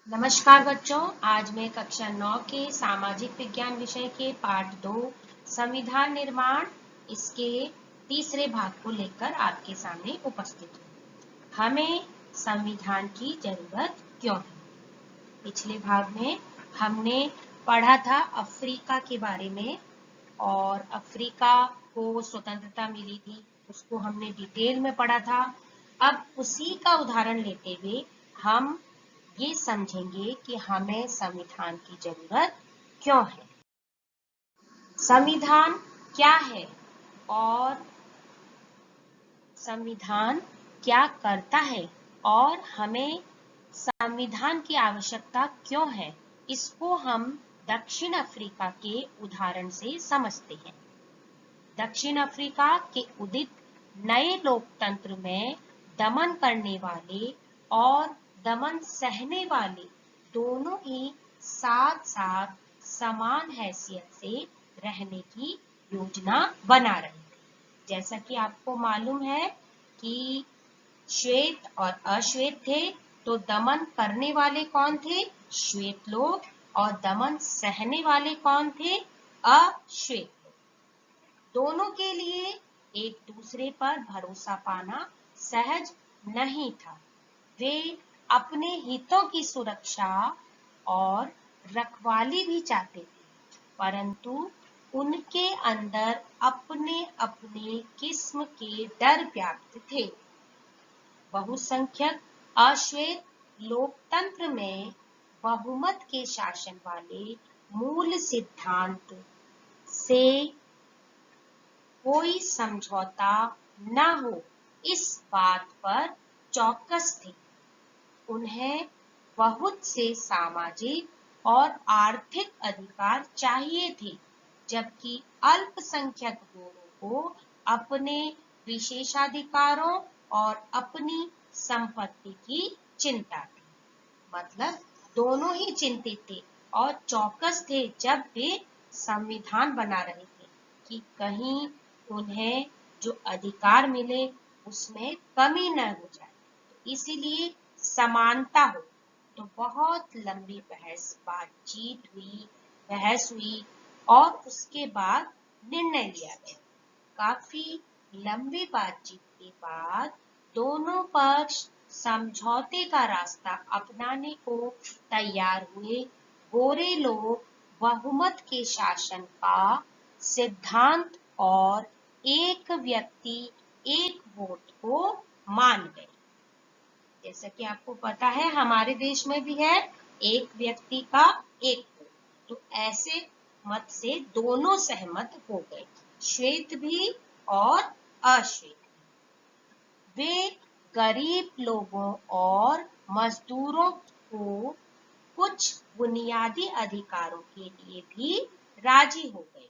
नमस्कार बच्चों, आज मैं कक्षा 9 के सामाजिक विज्ञान विषय के पाठ 2 संविधान निर्माण इसके तीसरे भाग को लेकर आपके सामने उपस्थित हूँ। हमें संविधान की जरूरत क्यों है? पिछले भाग में हमने पढ़ा था अफ्रीका के बारे में और अफ्रीका को स्वतंत्रता मिली थी, उसको हमने डिटेल में पढ़ा था। अब उसी का उदाहरण लेते हुए हम ये समझेंगे कि हमें संविधान की जरूरत क्यों है। संविधान क्या है और संविधान क्या करता है और हमें संविधान की आवश्यकता क्यों है, इसको हम दक्षिण अफ्रीका के उदाहरण से समझते हैं। दक्षिण अफ्रीका के उदित नए लोकतंत्र में दमन करने वाले और दमन सहने वाले दोनों ही साथ साथ समान हैसियत से रहने की योजना बना रहे थे। जैसा कि आपको मालूम है कि श्वेत और अश्वेत थे, तो दमन करने वाले कौन थे? श्वेत लोग। और दमन सहने वाले कौन थे? अश्वेत। दोनों के लिए एक दूसरे पर भरोसा पाना सहज नहीं था। वे अपने हितों की सुरक्षा और रखवाली भी चाहते थे, परंतु उनके अंदर अपने अपने किस्म के डर व्याप्त थे। बहुसंख्यक अश्वेत लोकतंत्र में बहुमत के शासन वाले मूल सिद्धांत से कोई समझौता न हो, इस बात पर चौकस थे। उन्हें बहुत से सामाजिक और आर्थिक अधिकार चाहिए थे, जबकि अल्पसंख्यक लोगों को अपने विशेषाधिकारों और अपनी संपत्ति की चिंता थी। मतलब दोनों ही चिंतित थे और चौकस थे जब वे संविधान बना रहे थे कि कहीं उन्हें जो अधिकार मिले उसमें कमी न हो जाए, तो इसीलिए समानता हो। तो बहुत लंबी बहस हुई और उसके बाद निर्णय लिया गया। काफी लंबी बातचीत के बाद दोनों पक्ष समझौते का रास्ता अपनाने को तैयार हुए। गोरे लोग बहुमत के शासन का सिद्धांत और एक व्यक्ति एक वोट को मान गए। जैसा कि आपको पता है हमारे देश में भी है एक व्यक्ति का एक वोट, तो ऐसे मत से दोनों सहमत हो गए, श्वेत भी और अश्वेत भी। वे गरीब लोगों और मजदूरों को कुछ बुनियादी अधिकारों के लिए भी राजी हो गए।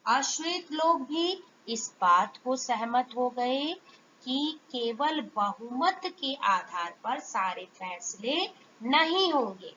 अश्वेत लोग भी इस बात को सहमत हो गए कि केवल बहुमत के आधार पर सारे फैसले नहीं होंगे।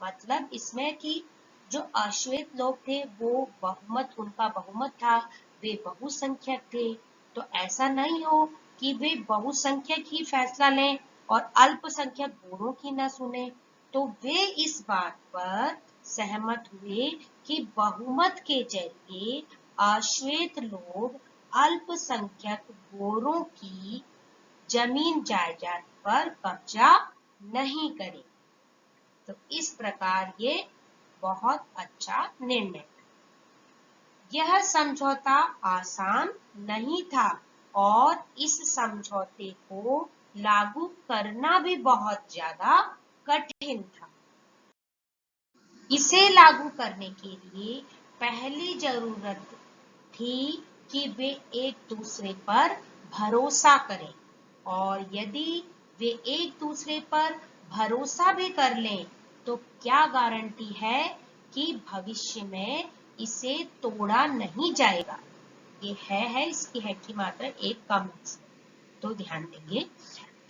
मतलब इसमें कि जो अश्वेत लोग थे वो उनका बहुमत था, वे बहुसंख्यक थे, तो ऐसा नहीं हो कि वे बहुसंख्यक ही फैसला लें और अल्पसंख्यक गोरों की न सुने। तो वे इस बात पर सहमत हुए कि बहुमत के जरिए अश्वेत लोग अल्पसंख्यक गोरों की जमीन जायदाद पर कब्जा नहीं करें। तो इस प्रकार ये बहुत अच्छा निर्णय। यह समझौता आसान नहीं था और इस समझौते को लागू करना भी बहुत ज्यादा कठिन था। इसे लागू करने के लिए पहली जरूरत थी कि वे एक दूसरे पर भरोसा करें, और यदि वे एक दूसरे पर भरोसा भी कर लें तो क्या गारंटी है कि भविष्य में इसे तोड़ा नहीं जाएगा। ये है इसकी है की मात्रा एक कम है, तो ध्यान देंगे।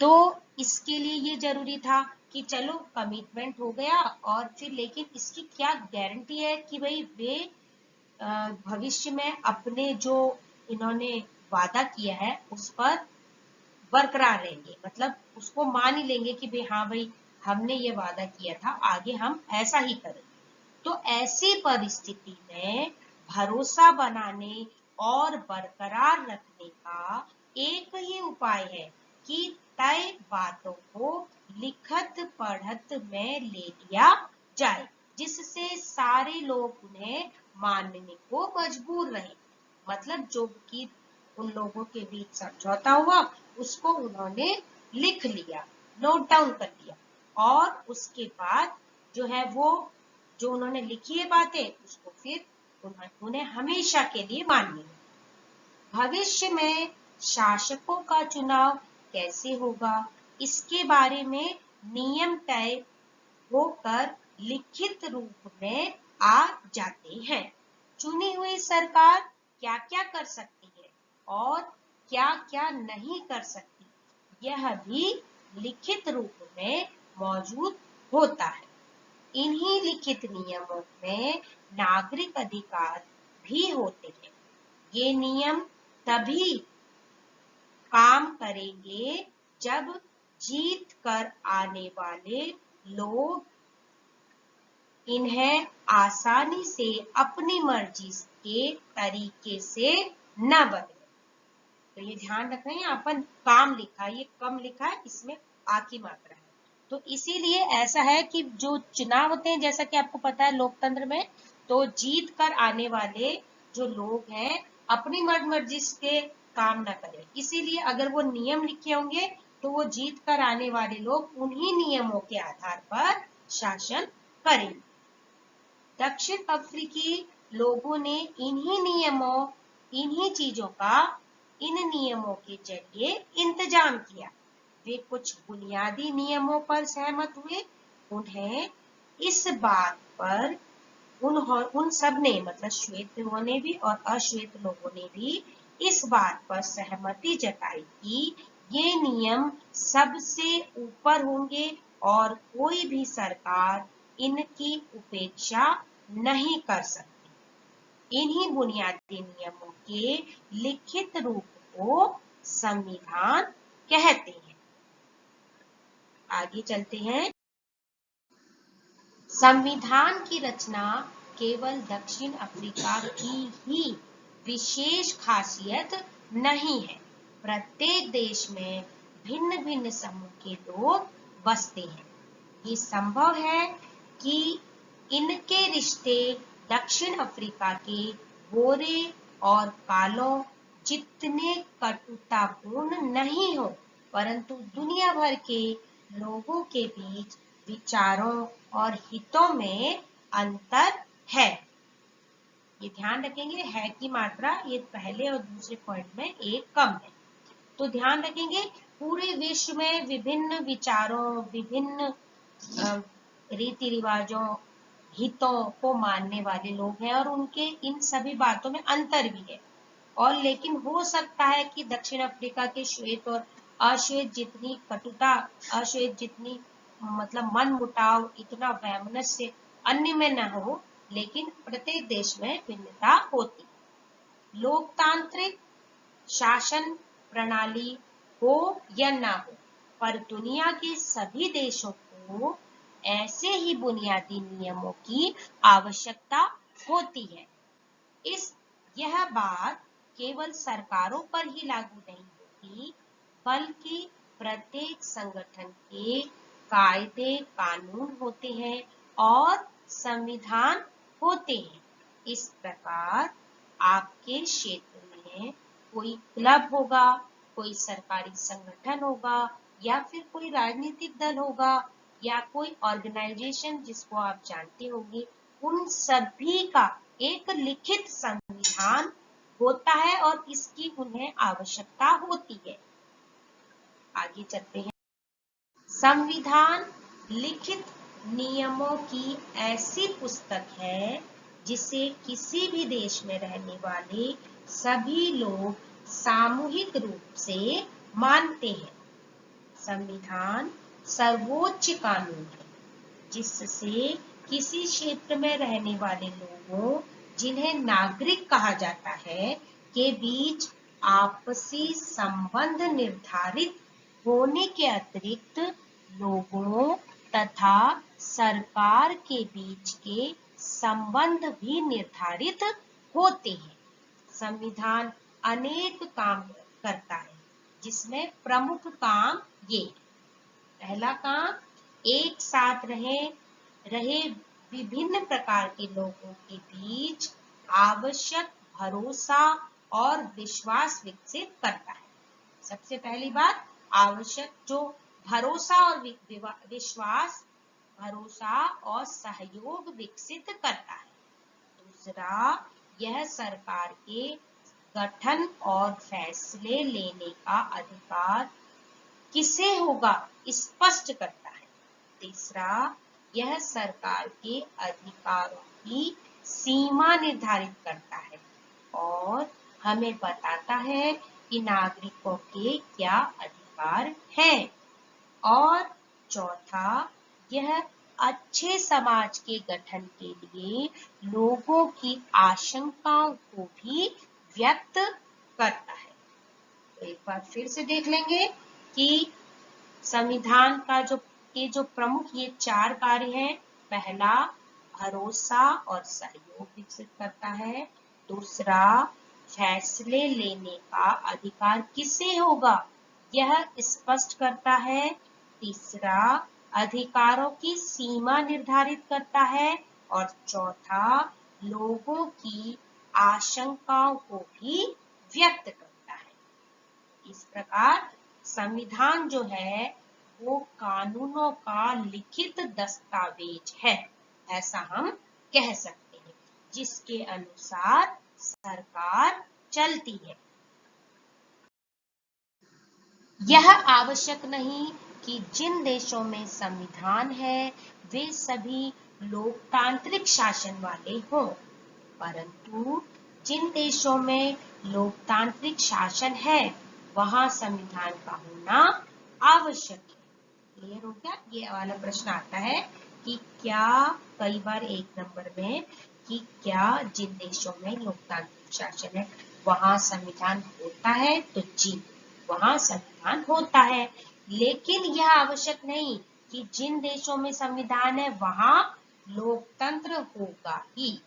तो इसके लिए ये जरूरी था कि चलो कमिटमेंट हो गया, और फिर लेकिन इसकी क्या गारंटी है कि भाई वे भविष्य में अपने जो इन्होंने वादा किया है उस पर बरकरार रहेंगे, मतलब उसको मान ही लेंगे कि भाई हाँ भाई हमने ये वादा किया था आगे हम ऐसा ही करें। तो ऐसी परिस्थिति में भरोसा बनाने और बरकरार रखने का एक ही उपाय है कि तय बातों को लिखत पढ़त में ले लिया जाए, जिससे सारे लोग उन्हें मानने को मजबूर रहे। मतलब जो कि उन लोगों के बीच समझौता हुआ उसको उन्होंने लिख लिया, नोट डाउन कर लिया, और उसके बाद जो है वो जो उन्होंने लिखी है बातें उसको फिर उन्हें हमेशा के लिए माननी है। भविष्य में शासकों का चुनाव कैसे होगा, इसके बारे में नियम तय होकर लिखित रूप में आ जाते हैं। चुनी हुई सरकार क्या क्या कर सकती है और क्या क्या नहीं कर सकती, यह भी लिखित रूप में मौजूद होता है। इन्हीं लिखित नियमों में नागरिक अधिकार भी होते हैं। ये नियम तभी काम करेंगे जब जीत कर आने वाले लोग इन्हें आसानी से अपनी मर्जी के तरीके से न बदले। तो ये ध्यान रखना है, यहाँ पर काम लिखा है, ये कम लिखा है, इसमें आ की मात्रा है। तो इसीलिए ऐसा है कि जो चुनाव होते हैं, जैसा कि आपको पता है लोकतंत्र में, तो जीत कर आने वाले जो लोग हैं अपनी मर्जी से काम ना करें। इसीलिए अगर वो नियम लिखे होंगे तो वो जीत कर आने वाले लोग उन्हीं नियमों के आधार पर शासन करेंगे। दक्षिण अफ्रीकी लोगों ने इन्हीं नियमों, इन्हीं चीजों का इन नियमों के जरिए इंतजाम किया। वे कुछ बुनियादी नियमों पर सहमत हुए। उन्हें इस बात पर उन सब ने, मतलब श्वेत लोगों ने भी और अश्वेत लोगों ने भी इस बात पर सहमति जताई कि ये नियम सबसे ऊपर होंगे और कोई भी सरकार इनकी उपेक्षा नहीं कर सकती। इन्हीं बुनियादी नियमों के लिखित रूप को संविधान कहते हैं। आगे चलते हैं। संविधान की रचना केवल दक्षिण अफ्रीका की ही विशेष खासियत नहीं है। प्रत्येक देश में भिन्न भिन्न समूह के लोग बसते हैं। ये संभव है कि इनके रिश्ते दक्षिण अफ्रीका के गोरे और कालों जितने कटुतापूर्ण नहीं हो, परंतु दुनिया भर के लोगों के बीच विचारों और हितों में अंतर है। ये ध्यान रखेंगे, है की मात्रा ये पहले और दूसरे पॉइंट में एक कम है। तो ध्यान रखेंगे पूरे विश्व में विभिन्न विचारों, विभिन्न रीति रिवाजों, हितों को मानने वाले लोग हैं और उनके इन सभी बातों में अंतर भी है। और लेकिन हो सकता है कि दक्षिण अफ्रीका के श्वेत और अश्वेत जितनी कटुता, अश्वेत जितनी मतलब मन मुटाव, इतना वैमनस्य अन्य में न हो, लेकिन प्रत्येक देश में भिन्नता होती। लोकतांत्रिक शासन प्रणाली हो या ना हो, पर दुनिया के सभी देशों को ऐसे ही बुनियादी नियमों की आवश्यकता होती है। यह बात केवल सरकारों पर ही लागू नहीं होती, बल्कि प्रत्येक संगठन के कायदे कानून होते हैं और संविधान होते हैं। इस प्रकार आपके क्षेत्र में कोई क्लब होगा, कोई सरकारी संगठन होगा, या फिर कोई राजनीतिक दल होगा, या कोई ऑर्गेनाइजेशन जिसको आप जानते होंगे, उन सभी का एक लिखित संविधान होता है और इसकी उन्हें आवश्यकता होती है। आगे चलते हैं। संविधान लिखित नियमों की ऐसी पुस्तक है जिसे किसी भी देश में रहने वाले सभी लोग सामूहिक रूप से मानते हैं। संविधान सर्वोच्च कानून है जिससे किसी क्षेत्र में रहने वाले लोगों, जिन्हें नागरिक कहा जाता है, के बीच आपसी संबंध निर्धारित होने के अतिरिक्त लोगों तथा सरकार के बीच के संबंध भी निर्धारित होते हैं। संविधान अनेक काम करता है, जिसमें प्रमुख काम ये। पहला काम, एक साथ रहे विभिन्न प्रकार के लोगों के बीच आवश्यक भरोसा और विश्वास विकसित करता है। सबसे पहली बात, आवश्यक जो भरोसा और सहयोग विकसित करता है। दूसरा, यह सरकार के गठन और फैसले लेने का अधिकार किसे होगा स्पष्ट करता है। तीसरा, यह सरकार के अधिकारों की सीमा निर्धारित करता है और हमें बताता है कि नागरिकों के क्या अधिकार हैं। और चौथा, यह अच्छे समाज के गठन के लिए लोगों की आशंकाओं को भी व्यक्त करता है। तो एक बार फिर से देख लेंगे कि संविधान का जो प्रमुख ये 4 कार्य हैं। पहला, भरोसा और सहयोग विकसित करता है। दूसरा, फैसले लेने का अधिकार किसे होगा यह स्पष्ट करता है। तीसरा, अधिकारों की सीमा निर्धारित करता है। और चौथा, लोगों की आशंकाओं को भी व्यक्त करता है। इस प्रकार संविधान जो है वो कानूनों का लिखित दस्तावेज है, ऐसा हम कह सकते हैं, जिसके अनुसार सरकार चलती है। यह आवश्यक नहीं कि जिन देशों में संविधान है वे सभी लोकतांत्रिक शासन वाले हों, परंतु जिन देशों में लोकतांत्रिक शासन है वहां संविधान का होना आवश्यक है। क्लियर हो गया? ये वाला प्रश्न आता है कि क्या कई बार 1 नंबर में कि क्या जिन देशों में लोकतांत्रिक शासन है वहां संविधान होता है, तो जी वहां संविधान होता है, लेकिन यह आवश्यक नहीं कि जिन देशों में संविधान है वहां लोकतंत्र होगा ही।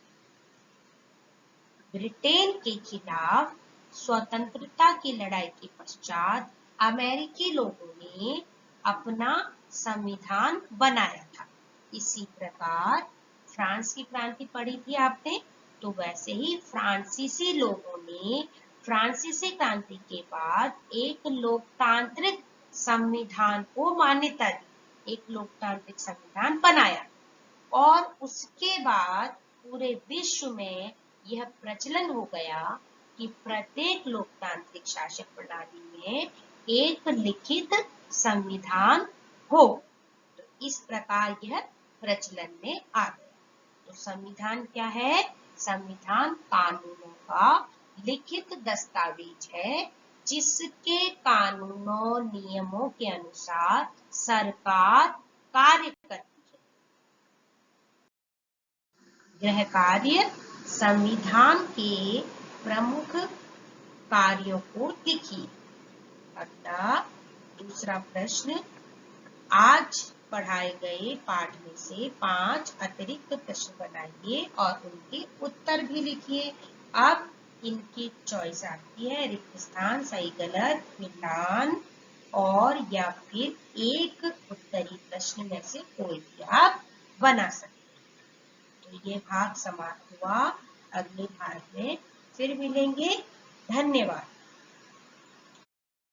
ब्रिटेन के खिलाफ स्वतंत्रता की लड़ाई के पश्चात अमेरिकी लोगों ने अपना संविधान बनाया था। इसी प्रकार फ्रांस की क्रांति पढ़ी थी आपने, तो वैसे ही फ्रांसीसी लोगों ने फ्रांसीसी क्रांति के बाद एक लोकतांत्रिक संविधान को मान्यता दी, एक लोकतांत्रिक संविधान बनाया और उसके बाद पूरे विश्व में यह प्रचलन हो गया कि प्रत्येक लोकतांत्रिक शासन प्रणाली में एक लिखित संविधान हो। तो इस प्रकार यह प्रचलन में आ गया। तो संविधान क्या है? संविधान कानूनों का लिखित दस्तावेज है, जिसके कानूनों नियमों के अनुसार सरकार कार्य करती है। गृह कार्य संविधान के प्रमुख कार्यों को लिखिए। अगला दूसरा प्रश्न, आज पढ़ाए गए पाठ में से 5 अतिरिक्त प्रश्न बनाइए और उनके उत्तर भी लिखिए। अब इनकी चॉइस आती है रिक्त स्थान, सही गलत, मिलान और या फिर एक उत्तरी प्रश्न में से कोई भी आप बना सकते हैं। तो ये भाग समाप्त हुआ। अगले भाग में फिर मिलेंगे। धन्यवाद।